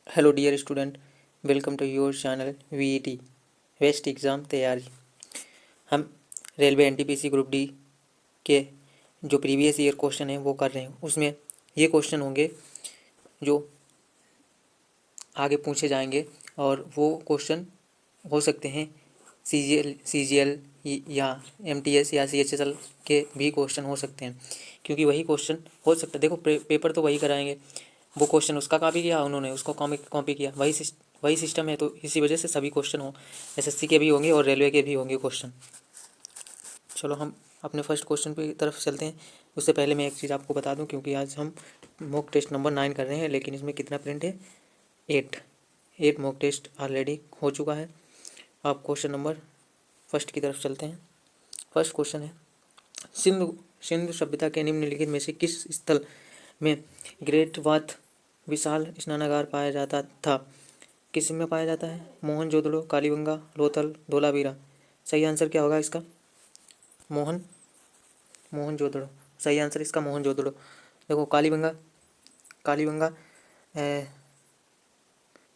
Hello dear student, welcome to your channel VET west exam तैयारी। हम railway NTPC group D के जो previous year question हैं वो कर रहे हैं। उसमें ये क्वेश्चन होंगे जो आगे पूछे जाएंगे और वो क्वेश्चन हो सकते हैं सीजीएल या एमटीएस या सीएचएसएल के भी क्वेश्चन हो सकते हैं, क्योंकि वही क्वेश्चन हो सकता है। देखो पेपर तो वही कराएंगे, वो क्वेश्चन उसका कॉपी किया उन्होंने, उसको कॉपी किया, वही सिस्टम है। तो इसी वजह से सभी क्वेश्चन हो एसएससी के भी होंगे और रेलवे के भी होंगे क्वेश्चन। चलो हम अपने फर्स्ट क्वेश्चन की तरफ चलते हैं। उससे पहले मैं एक चीज़ आपको बता दूं, क्योंकि आज हम मॉक टेस्ट नंबर 9 कर रहे हैं, लेकिन इसमें कितना प्रिंट है, 8 मॉक टेस्ट ऑलरेडी हो चुका है। आप क्वेश्चन नंबर फर्स्ट की तरफ चलते हैं। फर्स्ट क्वेश्चन है, सिंधु सभ्यता के निम्नलिखित में से किस स्थल में ग्रेट वाथ विशाल स्नानागार पाया जाता था? किस में पाया जाता है? मोहनजोदड़ो, कालीबंगा, लोथल, धोलावीरा। सही आंसर क्या होगा इसका? मोहनजोदड़ो। सही आंसर इसका मोहनजोदड़ो। देखो कालीबंगा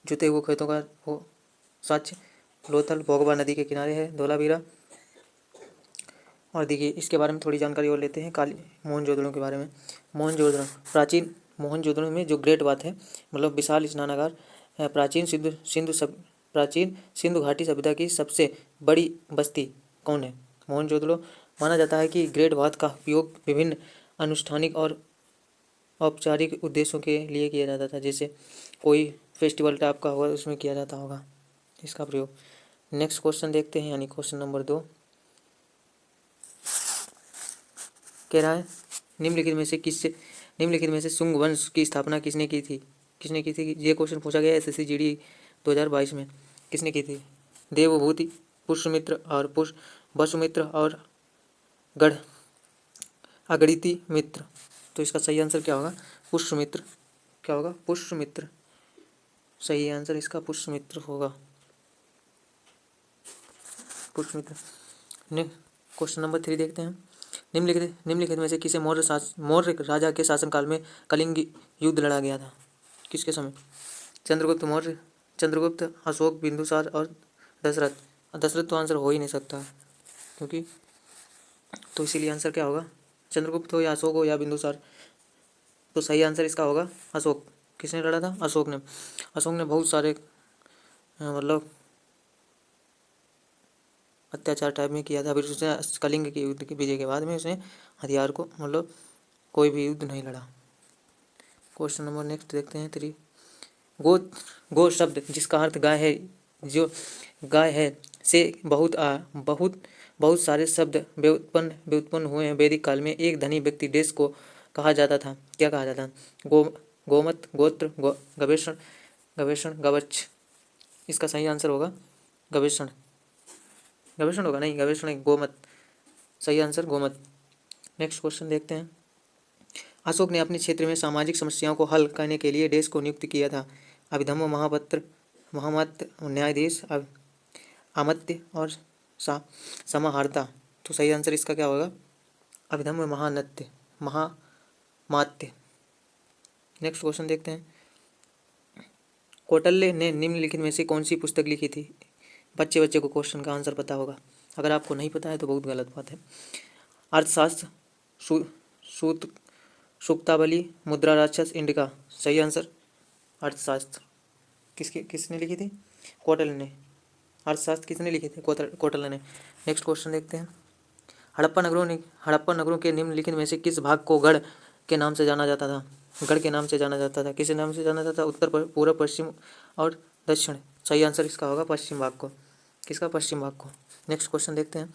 जुते हुए खेतों का वो साक्ष्य, लोथल भोगवा नदी के किनारे है, धोलावीरा। और देखिए इसके बारे में थोड़ी जानकारी और लेते हैं मोहनजोदड़ो के बारे में। प्राचीन मोहनजोदड़ो में जो ग्रेट बात है, मतलब विशाल स्नानागार, प्राचीन सिंधु घाटी सभ्यता की सबसे बड़ी बस्ती कौन है? मोहनजोदड़ो। माना जाता है कि ग्रेट बात का उपयोग विभिन्न अनुष्ठानिक और औपचारिक उद्देश्यों के लिए किया जाता था, जैसे कोई फेस्टिवल टाइप का होगा उसमें किया जाता होगा इसका प्रयोग। नेक्स्ट क्वेश्चन देखते हैं, यानी क्वेश्चन नंबर 2 कह रहा है, निम्नलिखित में से शुंग वंश की स्थापना किसने की थी? ये क्वेश्चन पूछा गया एसएससी जीडी 2022 में। किसने की थी? देवभूति, पुष्यमित्र और वसुमित्र और गढ़ अगणिति मित्र। तो इसका सही आंसर क्या होगा? पुष्यमित्र। क्या होगा? पुष्यमित्र। सही आंसर इसका पुष्यमित्र होगा, पुष्यमित्र। क्वेश्चन नंबर 3 देखते हैं। निम्नलिखित में से किसे मौर्य राजा के शासनकाल में कलिंग युद्ध लड़ा गया था? किसके समय? चंद्रगुप्त मौर्य, चंद्रगुप्त, अशोक, बिंदुसार और दशरथ। दशरथ तो आंसर हो ही नहीं सकता, क्योंकि तो इसीलिए आंसर क्या होगा? चंद्रगुप्त हो या अशोक हो या बिंदुसार। तो सही आंसर इसका होगा अशोक। किसने लड़ा था? अशोक ने बहुत सारे मतलब अत्याचार टाइप में किया था। फिर उसने कलिंग के युद्ध की विजय के बाद में उसने हथियार को मतलब कोई भी युद्ध नहीं लड़ा। क्वेश्चन नंबर नेक्स्ट देखते हैं 3। गो शब्द जिसका अर्थ गाय है, जो गाय है से बहुत सारे शब्द व्युत्पन्न हुए हैं। वैदिक काल में एक धनी व्यक्ति देश को कहा जाता था। क्या कहा जाता? गोमत, गोत्र, गवेषण, गवच। इसका सही आंसर होगा गवेषण होगा, नहीं गवेषण नहीं, गोमत। सही आंसर गोमत। नेक्स्ट क्वेश्चन देखते हैं। अशोक ने अपने क्षेत्र में सामाजिक समस्याओं को हल करने के लिए देश को नियुक्त किया था। अभिधम्म, महामत्र, न्यायाधीश, अमात्य और समाहर्ता। तो सही आंसर इसका क्या होगा? अभिधम्म, महामात्य। नेक्स्ट क्वेश्चन देखते हैं। कौटिल्य ने निम्नलिखित में से कौन सी पुस्तक लिखी थी? बच्चे को क्वेश्चन का आंसर पता होगा, अगर आपको नहीं पता है तो बहुत गलत बात है। अर्थशास्त्र, सूक्तावली, मुद्रा राक्षस, इंडिका। सही आंसर अर्थशास्त्र। किसने लिखी थी? कौटिल्य ने। अर्थशास्त्र किसने लिखे थे? कौटिल्य ने। नेक्स्ट क्वेश्चन देखते हैं। हड़प्पा नगरों के निम्नलिखित में से किस भाग को गढ़ के नाम से जाना जाता था? गढ़ के नाम से जाना जाता था। किस नाम से जाना जाता था? उत्तर, पूर्व, पश्चिम और दक्षिण। सही आंसर इसका होगा पश्चिम भाग को। किसका? पश्चिम भाग को। नेक्स्ट क्वेश्चन देखते हैं।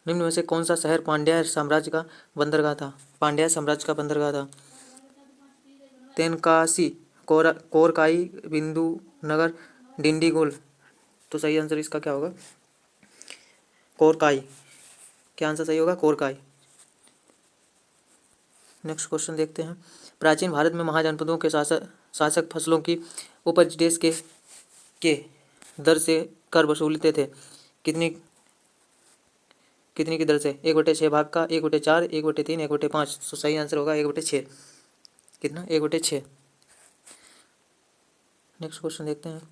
निम्न में से कौन सा शहर पांड्या साम्राज्य का बंदरगाह था? पांड्या साम्राज्य का बंदरगाह था तेनकासी, कोरकाई, बिंदुनगर, डिंडीगुल। तो सही आंसर इसका क्या होगा? कोरकाई। क्या आंसर सही होगा? कोरकाई। नेक्स्ट क्वेश्चन देखते हैं। प्राचीन भारत में महाजनपदों के शासक फसलों की उपज देश के दर से कर वसूलते थे। कितनी की दर से? 1/6 भाग का, 1/4, 1/3, 1/5। तो सही आंसर होगा 1/6। कितना? 1/6। नेक्स्ट क्वेश्चन देखते हैं।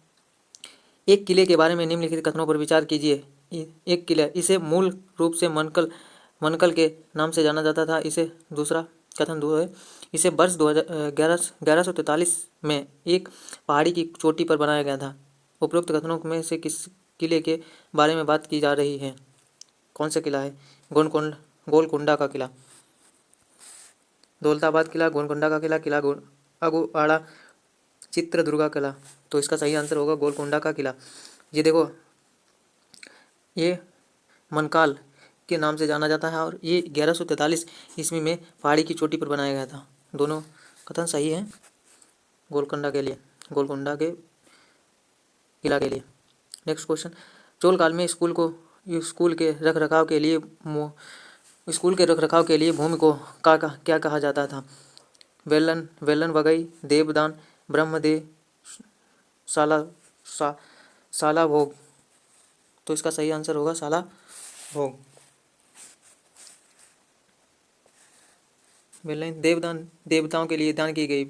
एक किले के बारे में निम्नलिखित कथनों पर विचार कीजिए। एक किला, इसे मूल रूप से मनकल के नाम से जाना जाता था। इसे दूसरा कथन दो है, इसे वर्ष 1143 में एक पहाड़ी की चोटी पर बनाया गया था। उपरोक्त कथनों में से किस किले के बारे में बात की जा रही है? कौन सा किला है? गोलकुंडा का किला, दौलताबाद किला, गोलकुंडा का किला, किला अगुआड़ा, चित्रदुर्गा किला। तो इसका सही आंसर होगा गोलकुंडा का किला। ये देखो, ये मनकाल के नाम से जाना जाता है और ये 1143 ईस्वी में पहाड़ी की चोटी पर बनाया गया था। दोनों कथन सही है गोलकुंडा के लिए, गोलकुंडा के किला के लिए। नेक्स्ट क्वेश्चन, चोल काल में स्कूल के रखरखाव के लिए भूमि को क्या कहा जाता था? वेलन वगई, देवदान, ब्रह्मदेव, साला भोग। तो इसका सही आंसर होगा साला भोग। वेलन देवदान, देवताओं के लिए दान की गई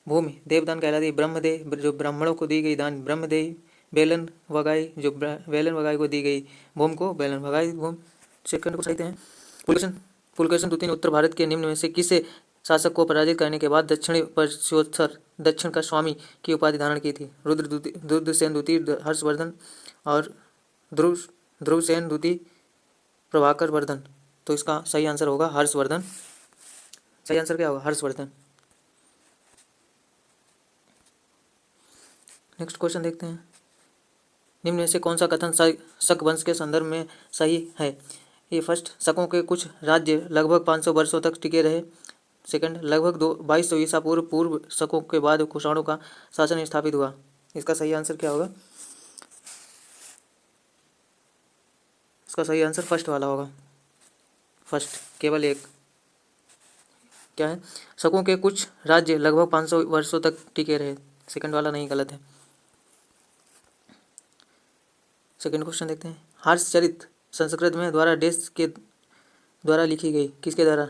भूमि देवदान कहलाती है। ब्रह्मदेव, जो ब्राह्मणों को दी गई दान ब्रह्मदेव। बेलन वगाई, जो वेलन वगाई को दी गई भूमि को बेलन वगाई भूमि। सेकंड को सही हैं। पुलकेशन द्वितीय ने उत्तर भारत के निम्न में से किसे शासक को पराजित करने के बाद दक्षिणी परशोत्तर, दक्षिण का स्वामी की उपाधि धारण की थी? रुद्रसेन द्वितीय, हर्षवर्धन और ध्रुवसेन द्वितीय, प्रभाकर वर्धन। तो इसका सही आंसर होगा हर्षवर्धन। सही आंसर क्या होगा? हर्षवर्धन। नेक्स्ट क्वेश्चन देखते हैं। निम्न में से कौन सा कथन शक वंश के संदर्भ में सही है? ये फर्स्ट, शकों के कुछ राज्य लगभग 500 वर्षों तक टिके रहे। सेकंड, लगभग 2200 ईसा पूर्व शकों के बाद कुषाणों का शासन स्थापित हुआ। इसका सही आंसर क्या होगा? इसका सही आंसर फर्स्ट वाला होगा। फर्स्ट, केवल एक। क्या है? शकों के कुछ राज्य लगभग 500 वर्षों तक टिके रहे। सेकंड वाला नहीं, गलत है। सेकंड क्वेश्चन देखते हैं। हर्षचरित संस्कृत में द्वारा देश के द्वारा लिखी गई। किसके द्वारा?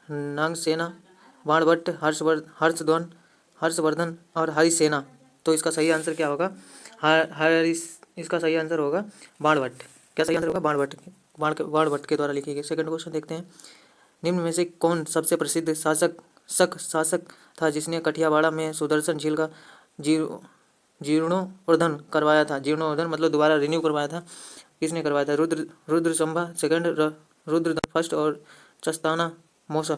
नागसेना, बाणभट्ट, हर्षवर्धन और हरिसेना। तो इसका सही आंसर क्या होगा? इसका सही आंसर होगा बाणभट्ट। क्या सही आंसर होगा? बाणभट्ट के द्वारा लिखी गई। सेकंड क्वेश्चन देखते हैं। निम्न में से कौन सबसे प्रसिद्ध शासक था जिसने कठियावाड़ा में सुदर्शन झील का जीर्णोद्धार करवाया था? जीर्णोद्धार मतलब दोबारा रिन्यू करवाया था। किसने करवाया था? रुद्रशंभा सेकंड, रुद्रदमन फर्स्ट और चस्ताना मोश।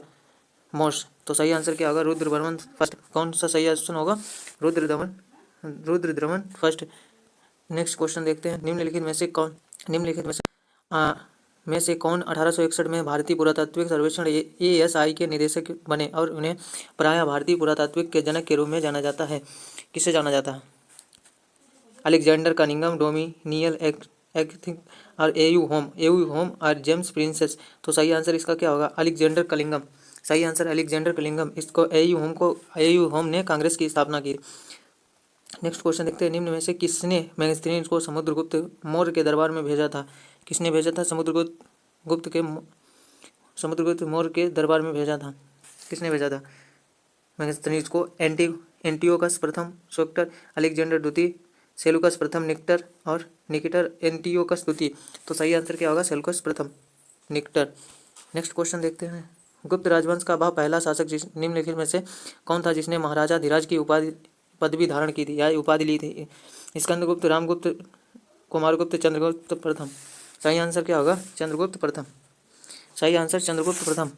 तो सही आंसर क्या होगा? रुद्रवर्मन फर्स्ट। कौन सा सही आंसर होगा? रुद्रदमन फर्स्ट। नेक्स्ट क्वेश्चन देखते हैं। निम्नलिखित में से कौन 1861 में भारतीय पुरातात्विक सर्वेक्षण ASI के निदेशक बने और उन्हें प्रायः भारतीय पुरातात्विक के जनक के रूप में जाना जाता है? किससे जाना जाता है? अलेक्जेंडर कनिंघम, डोमिनियल एग्थिंग और एयू होम और जेम्स प्रिंसेस। तो सही आंसर इसका क्या होगा? Alexander Cunningham. सही आंसर अलेक्जेंडर कनिंघम। इसको एयू होम ने कांग्रेस की स्थापना की। नेक्स्ट क्वेश्चन देखते हैं। निम्न में से किसने मैगस्थनीज को समुद्रगुप्त मौर्य के दरबार में भेजा था? किसने भेजा था? समुद्रगुप्त मौर्य के दरबार में भेजा था। किसने भेजा था मैगस्थनीज को? एंटियोकस प्रथम, सोक्टर, अलेक्जेंडर द्वितीय, सेलुकस प्रथम, निकेटर एंटियोकस द्वितीय। तो सही आंसर क्या होगा? सेलुकस प्रथम, निकेटर। नेक्स्ट क्वेश्चन देखते हैं। गुप्त राजवंश का वह पहला शासक निम्नलिखित में से कौन था जिसने महाराजा धीराज की पदवी धारण की थी या उपाधि ली थी? स्कंदगुप्त, रामगुप्त, कुमारगुप्त, चंद्रगुप्त प्रथम। सही आंसर क्या होगा? चंद्रगुप्त प्रथम। सही आंसर चंद्रगुप्त प्रथम।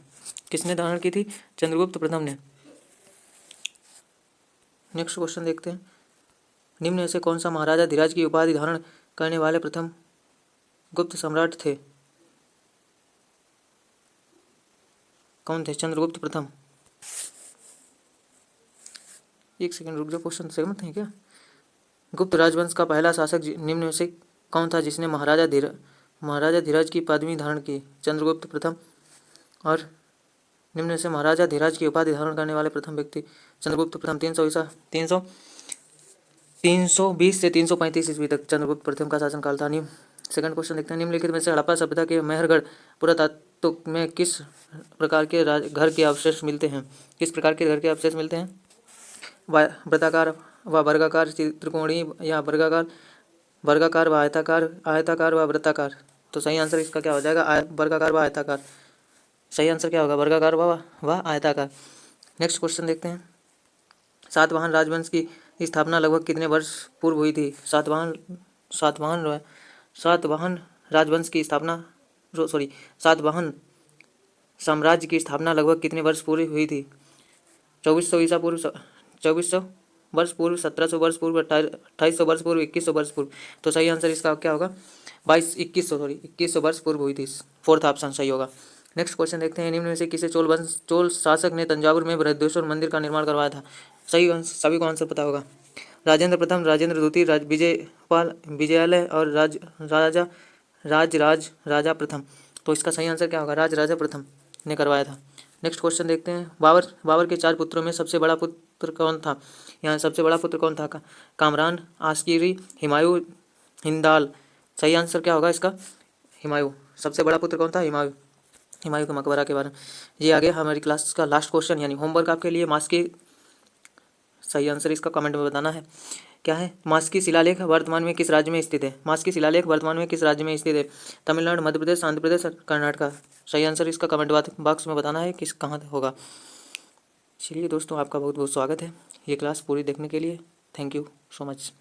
किसने धारण की थी? चंद्रगुप्त प्रथम ने। नेक्स्ट क्वेश्चन देखते हैं। निम्न में से कौन सा महाराजा धीराज की उपाधि धारण करने वाले प्रथम गुप्त सम्राट थे? कौन थे? चंद्रगुप्त प्रथम। एक सेकंड रुक जाओ, क्वेश्चन सहमत हैं क्या? गुप्त राजवंश का पहला शासक निम्न में से कौन था जिसने महाराजा धीराज की पदवी धारण की? चंद्रगुप्त प्रथम। और निम्न में से महाराजा धीराज की उपाधि धारण करने वाले प्रथम व्यक्ति? चंद्रगुप्त प्रथम। 320 से 335 ईस्वी तक चंद्रगुप्त प्रथम का शासनकाल था। सेकंड क्वेश्चन देखते हैं। निम्नलिखित में से हड़प्पा सभ्यता के मेहरगढ़ पुरातत्व में किस प्रकार के घर के अवशेष मिलते हैं? किस प्रकार के घर के अवशेष मिलते हैं? वृत्ताकार व वर्गाकार, त्रिकोणीय या वर्गाकार व आयताकार, आयताकार व वृत्ताकार। तो सही आंसर इसका क्या हो जाएगा? वर्गाकार व आयताकार। सही आंसर क्या होगा? वर्गाकार व आयताकार। नेक्स्ट क्वेश्चन देखते हैं। सातवाहन राजवंश की स्थापना लगभग कितने वर्ष पूर्व हुई थी? सातवाहन राजवंश की स्थापना सातवाहन साम्राज्य की स्थापना लगभग कितने वर्ष पूर्व हुई थी? 2400 ईसा पूर्व, 2400 वर्ष पूर्व, 1700 वर्ष पूर्व, 2800 वर्ष पूर्व, 2100 वर्ष पूर्व। तो सही आंसर इसका क्या होगा? 2100 वर्ष पूर्व हुई थी। फोर्थ ऑप्शन सही होगा। नेक्स्ट क्वेश्चन देखते हैं। निम्न में से किसे चोल शासक ने तंजावुर में बृहदेश्वर मंदिर का निर्माण करवाया था? सभी को आंसर पता होगा। राजेंद्र प्रथम, राजेंद्र द्वितीय, विजयपाल, विजयालय और राजा प्रथम। तो इसका सही आंसर क्या होगा? राजा प्रथम ने करवाया था। नेक्स्ट क्वेश्चन देखते हैं। बाबर के 4 पुत्रों में सबसे बड़ा पुत्र कौन था? यहाँ सबसे बड़ा पुत्र कौन था? कामरान, आस्किरी, हुमायूं, हिंदाल। सही आंसर क्या होगा इसका? हुमायूं। सबसे बड़ा पुत्र कौन था? हुमायूं के मकबरा के बारे में। ये आ गया हमारी क्लास का लास्ट क्वेश्चन, यानी होमवर्क आपके लिए। सही आंसर इसका कमेंट में बताना है। क्या है? मास्की शिलालेख वर्तमान में किस राज्य में स्थित है? मास्की शिलालेख वर्तमान में किस राज्य में स्थित है? तमिलनाडु, मध्य प्रदेश, आंध्र प्रदेश, कर्नाटक। सही आंसर इसका कमेंट बॉक्स में बताना है किस कहाँ होगा। चलिए दोस्तों, आपका बहुत बहुत स्वागत है ये क्लास पूरी देखने के लिए। Thank you so much.